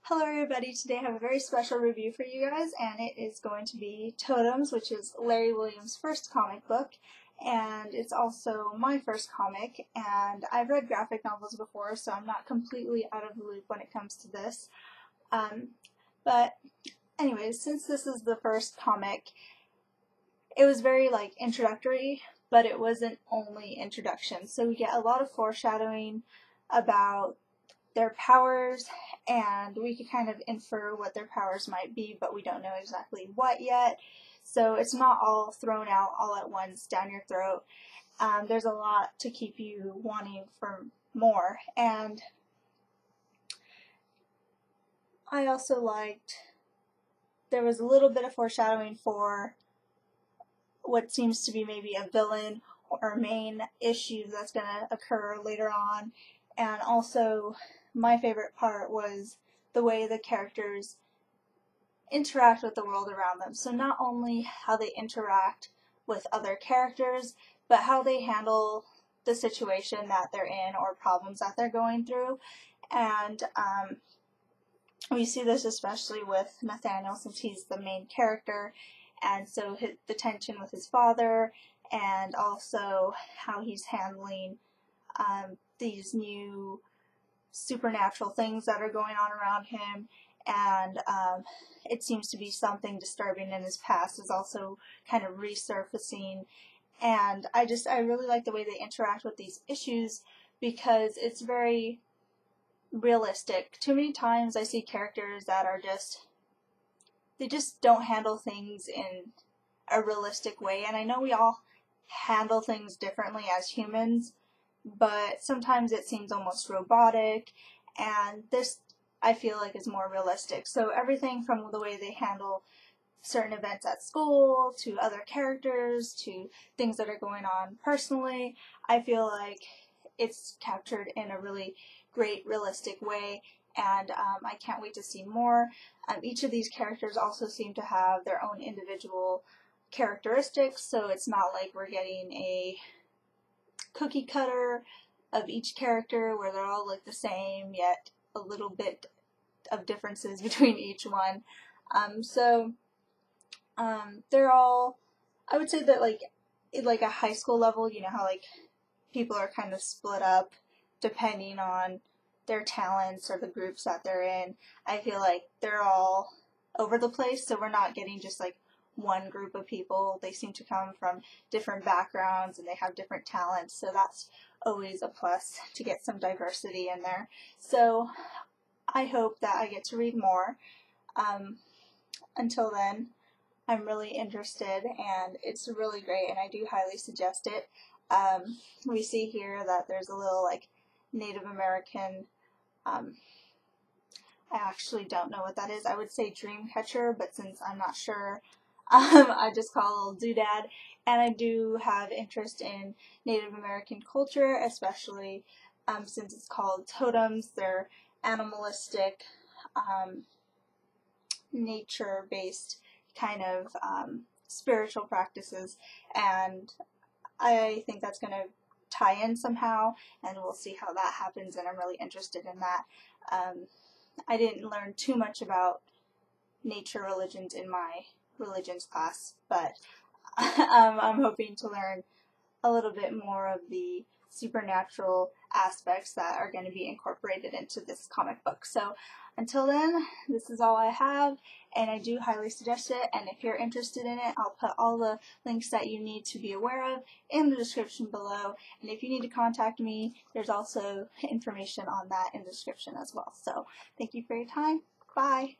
Hello everybody, today I have a very special review for you guys, and it is going to be Totems, which is Larry Williams' first comic book, and it's also my first comic, and I've read graphic novels before, so I'm not completely out of the loop when it comes to this. But anyways, since this is the first comic, it was very introductory, but it wasn't only introduction, so we get a lot of foreshadowing about their powers, and we could kind of infer what their powers might be, but we don't know exactly what yet. So it's not all thrown out all at once down your throat. There's a lot to keep you wanting for more. And I also liked there was a little bit of foreshadowing for what seems to be maybe a villain or main issue that's going to occur later on. And also, my favorite part was the way the characters interact with the world around them. So not only how they interact with other characters, but how they handle the situation that they're in or problems that they're going through. And we see this especially with Nathaniel, since he's the main character, and so the tension with his father, and also how he's handling these new supernatural things that are going on around him, and it seems to be something disturbing in his past is also kind of resurfacing. And I really like the way they interact with these issues, because it's very realistic. Too many times I see characters that are they just don't handle things in a realistic way, and I know we all handle things differently as humans, but sometimes it seems almost robotic, and this I feel like is more realistic. So everything from the way they handle certain events at school, to other characters, to things that are going on personally, I feel like it's captured in a really great realistic way, and I can't wait to see more. Each of these characters also seem to have their own individual characteristics, so it's not like we're getting a cookie cutter of each character where they're all the same, yet a little bit of differences between each one. They're all, I would say that at a high school level, you know how people are kind of split up depending on their talents or the groups that they're in. I feel like they're all over the place, so we're not getting just one group of people. They seem to come from different backgrounds and they have different talents, so that's always a plus to get some diversity in there. So I hope that I get to read more. Until then, I'm really interested, and it's really great, and I do highly suggest it. We see here that there's a little Native American, I actually don't know what that is. I would say dream catcher, but since I'm not sure, I just call it a little doodad. And I do have interest in Native American culture, especially since it's called totems. They're animalistic, nature-based kind of spiritual practices, and I think that's going to tie in somehow, and we'll see how that happens, and I'm really interested in that. I didn't learn too much about nature religions in my religions class, but I'm hoping to learn a little bit more of the supernatural aspects that are going to be incorporated into this comic book. So until then, this is all I have, and I do highly suggest it, and if you're interested in it, I'll put all the links that you need to be aware of in the description below, and if you need to contact me, there's also information on that in the description as well. So thank you for your time. Bye!